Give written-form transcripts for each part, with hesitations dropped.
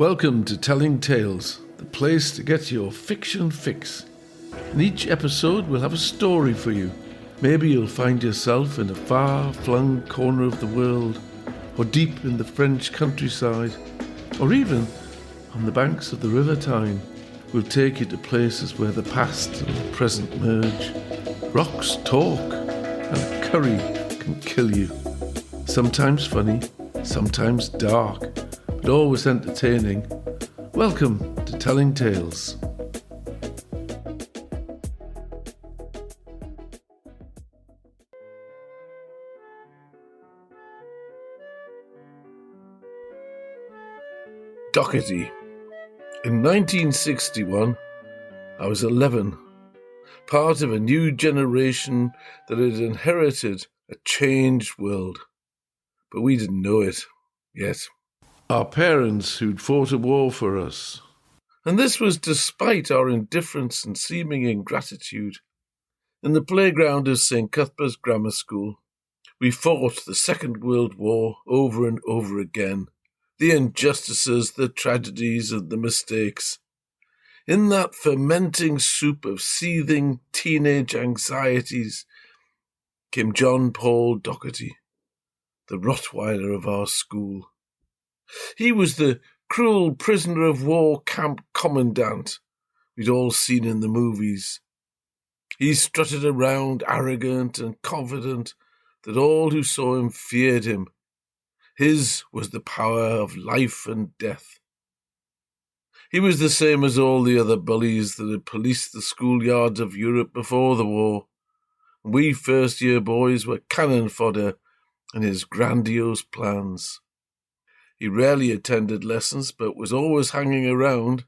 Welcome to Telling Tales, the place to get your fiction fix. In each episode we'll have a story for you. Maybe you'll find yourself in a far-flung corner of the world, or deep in the French countryside, or even on the banks of the River Tyne. We'll take you to places where the past and the present merge. Rocks talk, and curry can kill you. Sometimes funny, sometimes dark, but always entertaining. Welcome to Telling Tales. Docherty. In 1961, I was 11, part of a new generation that had inherited a changed world. But we didn't know it yet. Our parents who'd fought a war for us. And this was despite our indifference and seeming ingratitude. In the playground of St. Cuthbert's Grammar School, we fought the Second World War over and over again. The injustices, the tragedies, and the mistakes. In that fermenting soup of seething teenage anxieties came John Paul Docherty, the rottweiler of our school. He was the cruel prisoner of war camp commandant we'd all seen in the movies. He strutted around arrogant and confident that all who saw him feared him. His was the power of life and death. He was the same as all the other bullies that had policed the schoolyards of Europe before the war. We first-year boys were cannon fodder in his grandiose plans. He rarely attended lessons, but was always hanging around,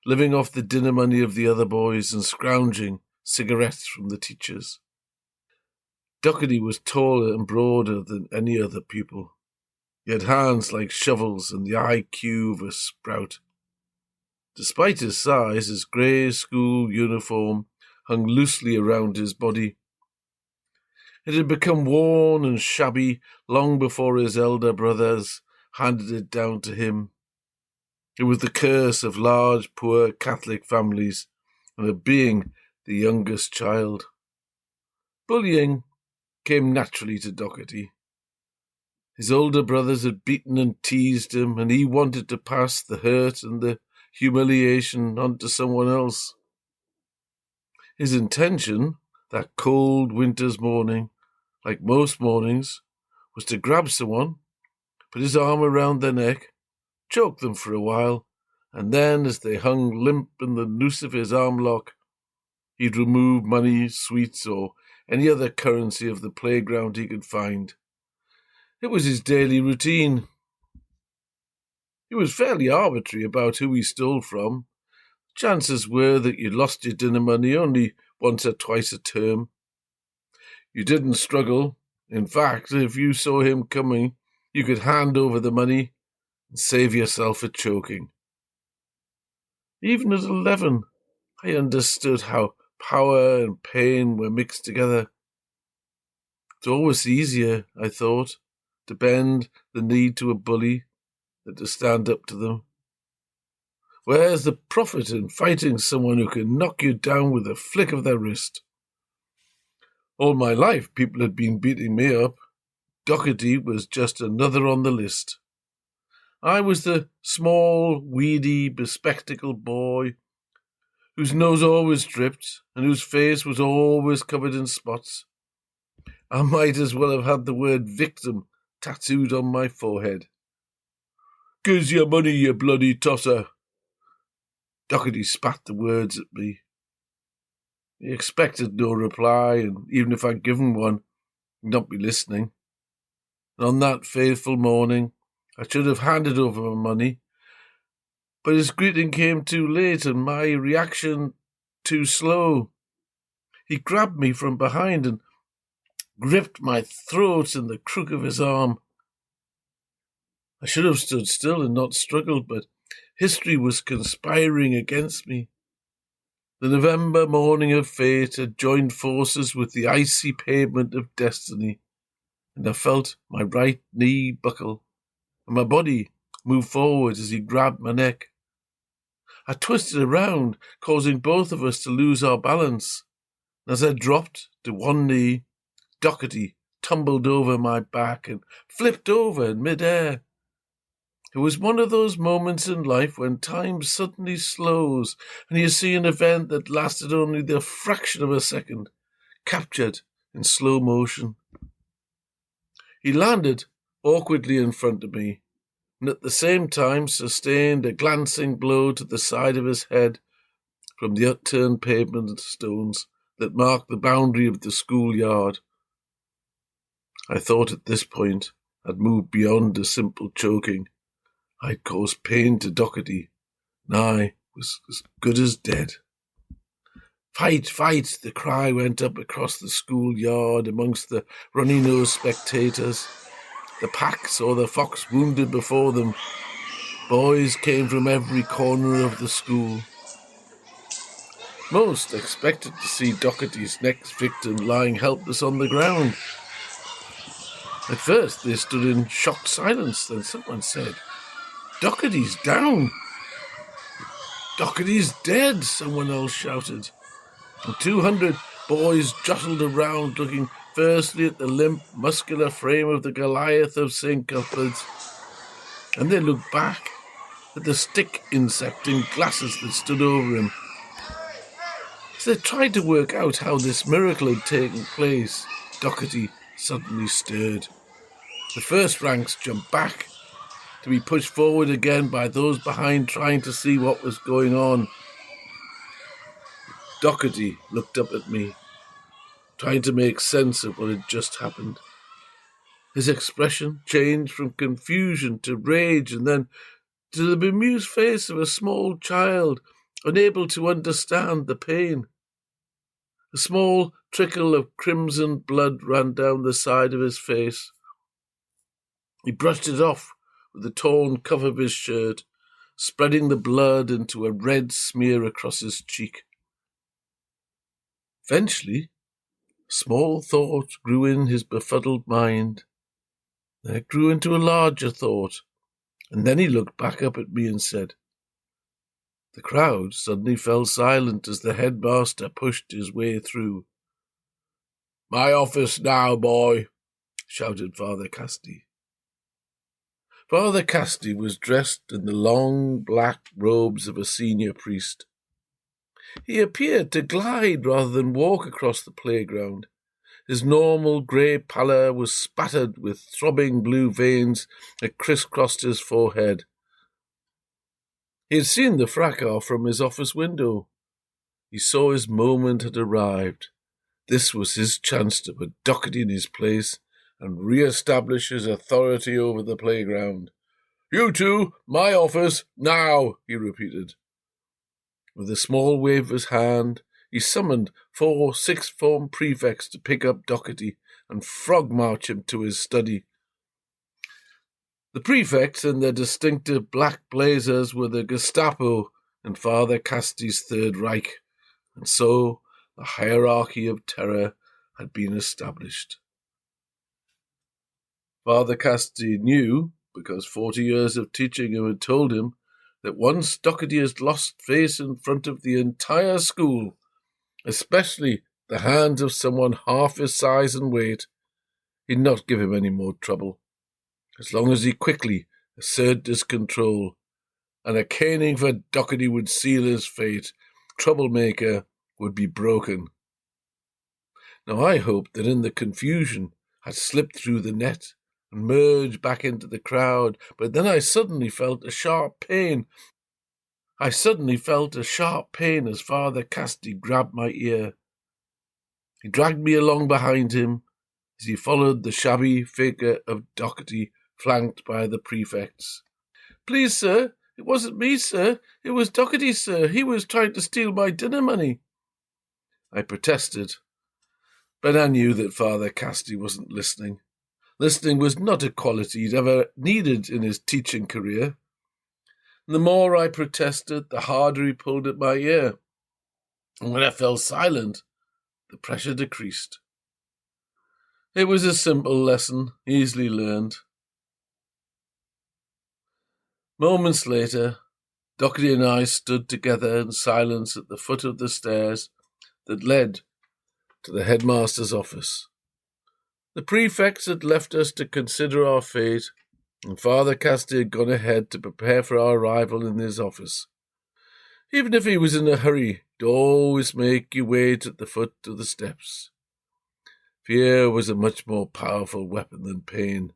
living off the dinner money of the other boys and scrounging cigarettes from the teachers. Docherty was taller and broader than any other pupil. He had hands like shovels and the IQ of a sprout. Despite his size, his grey school uniform hung loosely around his body. It had become worn and shabby long before his elder brothers handed it down to him. It was the curse of large, poor Catholic families and of being the youngest child. Bullying came naturally to Docherty. His older brothers had beaten and teased him, and he wanted to pass the hurt and the humiliation on to someone else. His intention, that cold winter's morning, like most mornings, was to grab someone, put his arm around their neck, choke them for a while, and then, as they hung limp in the noose of his arm lock, he'd remove money, sweets, or any other currency of the playground he could find. It was his daily routine. He was fairly arbitrary about who he stole from. Chances were that you lost your dinner money only once or twice a term. You didn't struggle. In fact, if you saw him coming, you could hand over the money and save yourself a choking. Even at 11, I understood how power and pain were mixed together. It's always easier, I thought, to bend the knee to a bully than to stand up to them. Where's the profit in fighting someone who can knock you down with a flick of their wrist? All my life people had been beating me up. Docherty was just another on the list. I was the small, weedy, bespectacled boy whose nose always dripped and whose face was always covered in spots. I might as well have had the word victim tattooed on my forehead. "Gives your money, you bloody tosser." Docherty spat the words at me. He expected no reply, and even if I'd given one, he'd not be listening. And on that fateful morning, I should have handed over my money, but his greeting came too late and my reaction too slow. He grabbed me from behind and gripped my throat in the crook of his arm. I should have stood still and not struggled, but history was conspiring against me. The November morning of fate had joined forces with the icy pavement of destiny, and I felt my right knee buckle, and my body moved forward as he grabbed my neck. I twisted around, causing both of us to lose our balance. As I dropped to one knee, Docherty tumbled over my back and flipped over in mid-air. It was one of those moments in life when time suddenly slows and you see an event that lasted only the fraction of a second, captured in slow motion. He landed awkwardly in front of me, and at the same time sustained a glancing blow to the side of his head from the upturned pavement stones that marked the boundary of the schoolyard. I thought at this point I'd moved beyond a simple choking. I'd caused pain to Docherty, and I was as good as dead. Fight, fight! The cry went up across the schoolyard amongst the runny-nosed spectators. The pack saw the fox wounded before them. Boys came from every corner of the school. Most expected to see Docherty's next victim lying helpless on the ground. At first they stood in shocked silence, then someone said, "Docherty's down!" "Docherty's dead!" someone else shouted. And 200 boys jostled around, looking firstly at the limp, muscular frame of the Goliath of St. Cuthbert, and then looked back at the stick insect in glasses that stood over him. As they tried to work out how this miracle had taken place, Docherty suddenly stirred. The first ranks jumped back, to be pushed forward again by those behind trying to see what was going on. Docherty looked up at me, trying to make sense of what had just happened. His expression changed from confusion to rage and then to the bemused face of a small child, unable to understand the pain. A small trickle of crimson blood ran down the side of his face. He brushed it off with the torn cuff of his shirt, spreading the blood into a red smear across his cheek. Eventually, a small thought grew in his befuddled mind. Then it grew into a larger thought, and then he looked back up at me and said. The crowd suddenly fell silent as the headmaster pushed his way through. "My office now, boy," shouted Father Casti. Father Casti was dressed in the long black robes of a senior priest. He appeared to glide rather than walk across the playground. His normal grey pallor was spattered with throbbing blue veins that crisscrossed his forehead. He had seen the fracas from his office window. He saw his moment had arrived. This was his chance to put Docherty in his place and re-establish his authority over the playground. "You two, my office, now," he repeated. With a small wave of his hand, he summoned 4 sixth form prefects to pick up Docherty and frog-march him to his study. The prefects in their distinctive black blazers were the Gestapo in Father Casti's Third Reich, and so the hierarchy of terror had been established. Father Casti knew, because 40 years of teaching him had told him, that once Docherty had lost face in front of the entire school, especially the hands of someone half his size and weight, he'd not give him any more trouble, as long as he quickly asserted his control, and a caning for Docherty would seal his fate. Troublemaker would be broken. Now I hoped that in the confusion I'd slipped through the net and merged back into the crowd, but then I suddenly felt a sharp pain. as Father Casti grabbed my ear. He dragged me along behind him as he followed the shabby figure of Docherty, flanked by the prefects. "Please, sir, it wasn't me, sir. It was Docherty, sir. He was trying to steal my dinner money," I protested, but I knew that Father Casti wasn't listening. Listening was not a quality he'd ever needed in his teaching career. And the more I protested, the harder he pulled at my ear. And when I fell silent, the pressure decreased. It was a simple lesson, easily learned. Moments later, Docherty and I stood together in silence at the foot of the stairs that led to the headmaster's office. The prefects had left us to consider our fate, and Father Casti had gone ahead to prepare for our arrival in his office. Even if he was in a hurry, he'd always make you wait at the foot of the steps. Fear was a much more powerful weapon than pain.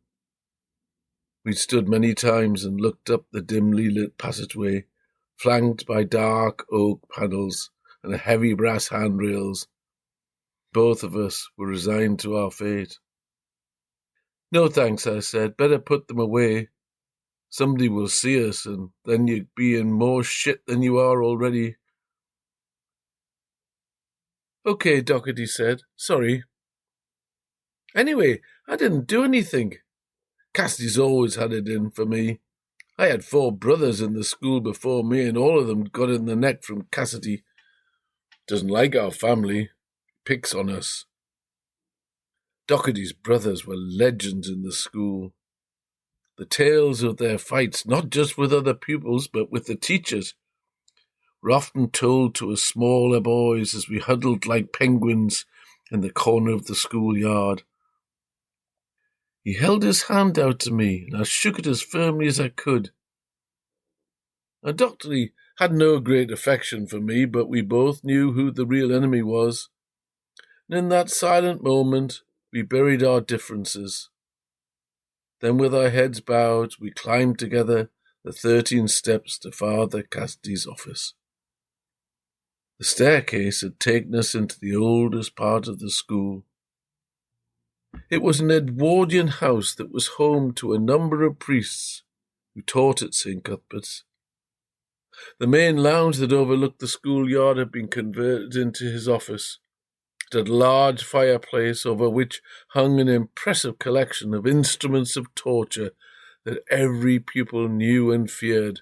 We stood many times and looked up the dimly lit passageway, flanked by dark oak panels and heavy brass handrails. Both of us were resigned to our fate. "No thanks," I said. "Better put them away. Somebody will see us, and then you'd be in more shit than you are already." "Okay," Docherty said. "Sorry. Anyway, I didn't do anything. Cassidy's always had it in for me. I had 4 brothers in the school before me, and all of them got in the neck from Cassidy. Doesn't like our family. Picks on us." Docherty's brothers were legends in the school. The tales of their fights, not just with other pupils, but with the teachers, were often told to us smaller boys as we huddled like penguins in the corner of the schoolyard. He held his hand out to me, and I shook it as firmly as I could. Now, Docherty had no great affection for me, but we both knew who the real enemy was. And in that silent moment, we buried our differences. Then, with our heads bowed, we climbed together the 13 steps to Father Casti's office. The staircase had taken us into the oldest part of the school. It was an Edwardian house that was home to a number of priests who taught at St. Cuthbert's. The main lounge that overlooked the schoolyard had been converted into his office. It had a large fireplace over which hung an impressive collection of instruments of torture that every pupil knew and feared.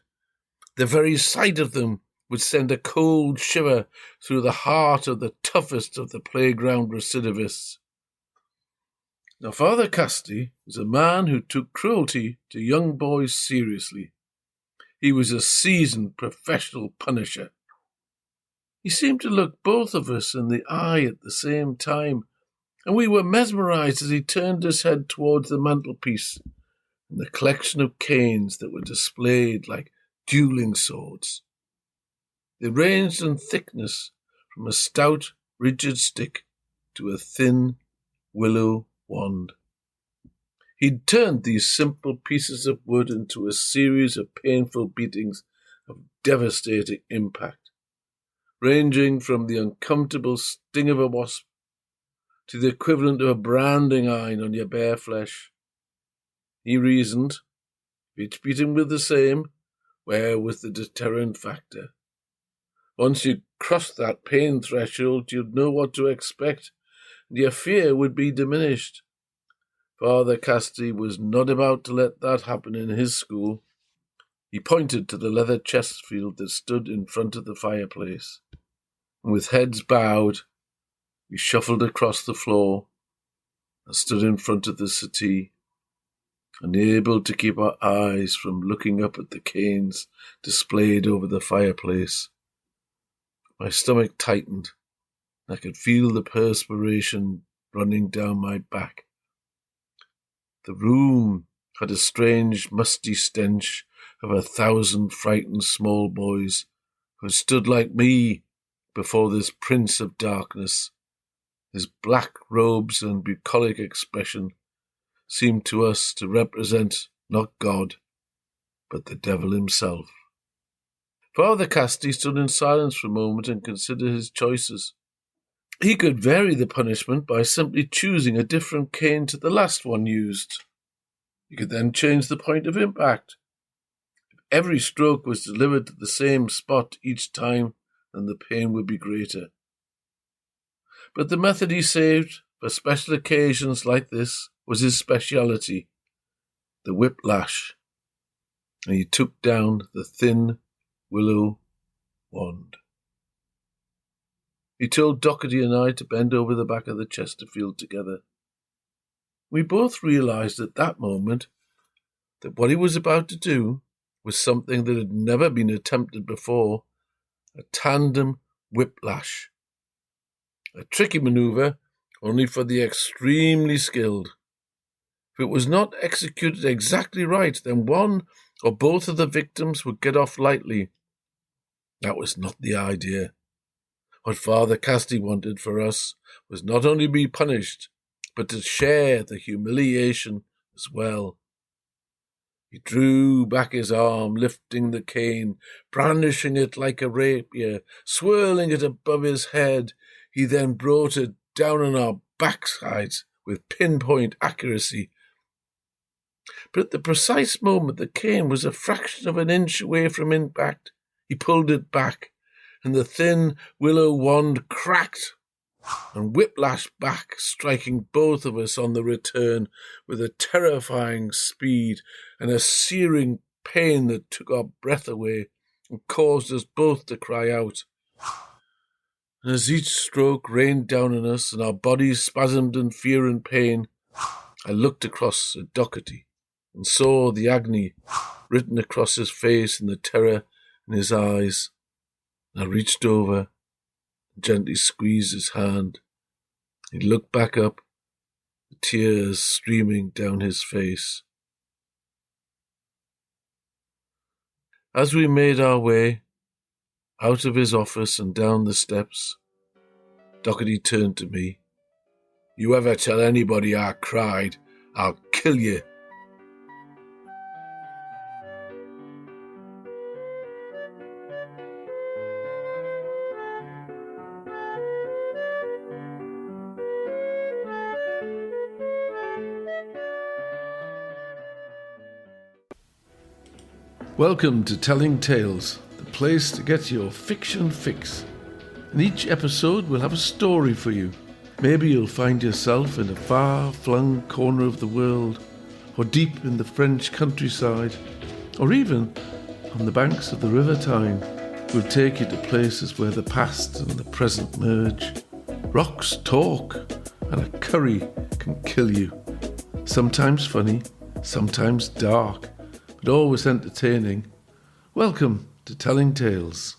The very sight of them would send a cold shiver through the heart of the toughest of the playground recidivists. Now, Father Casti was a man who took cruelty to young boys seriously. He was a seasoned professional punisher. He seemed to look both of us in the eye at the same time, and we were mesmerized as he turned his head towards the mantelpiece and the collection of canes that were displayed like dueling swords. They ranged in thickness from a stout, rigid stick to a thin willow wand. He'd turned these simple pieces of wood into a series of painful beatings of devastating impact, ranging from the uncomfortable sting of a wasp to the equivalent of a branding iron on your bare flesh. He reasoned, if each beating were the same, where was the deterrent factor? Once you'd crossed that pain threshold, you'd know what to expect, and your fear would be diminished. Father Casti was not about to let that happen in his school. He pointed to the leather Chesterfield that stood in front of the fireplace, and with heads bowed, we shuffled across the floor and stood in front of the settee, unable to keep our eyes from looking up at the canes displayed over the fireplace. My stomach tightened. I could feel the perspiration running down my back. The room had a strange, musty stench of 1,000 frightened small boys who had stood like me before this prince of darkness. His black robes and bucolic expression seemed to us to represent not God, but the devil himself. Father Casti stood in silence for a moment and considered his choices. He could vary the punishment by simply choosing a different cane to the last one used. He could then change the point of impact. If every stroke was delivered to the same spot each time, then the pain would be greater. But the method he saved for special occasions like this was his speciality, the whiplash, and he took down the thin willow wand. He told Docherty and I to bend over the back of the Chesterfield together. We both realized at that moment that what he was about to do was something that had never been attempted before, a tandem whiplash. A tricky manoeuvre only for the extremely skilled. If it was not executed exactly right, then one or both of the victims would get off lightly. That was not the idea. What Father Casti wanted for us was not only to be punished, but to share the humiliation as well. He drew back his arm, lifting the cane, brandishing it like a rapier, swirling it above his head. He then brought it down on our backsides with pinpoint accuracy. But at the precise moment the cane was a fraction of an inch away from impact, he pulled it back, and the thin willow wand cracked and whiplashed back, striking both of us on the return with a terrifying speed and a searing pain that took our breath away and caused us both to cry out. And as each stroke rained down on us and our bodies spasmed in fear and pain, I looked across at Docherty and saw the agony written across his face and the terror in his eyes. I reached over and gently squeezed his hand. He looked back up, the tears streaming down his face. As we made our way out of his office and down the steps, Docherty turned to me. "You ever tell anybody I cried, I'll kill you." Welcome to Telling Tales, the place to get your fiction fix. In each episode we'll have a story for you. Maybe you'll find yourself in a far-flung corner of the world, or deep in the French countryside, or even on the banks of the River Tyne. We'll take you to places where the past and the present merge. Rocks talk, and a curry can kill you. Sometimes funny, sometimes dark, but always entertaining. Welcome to Telling Tales.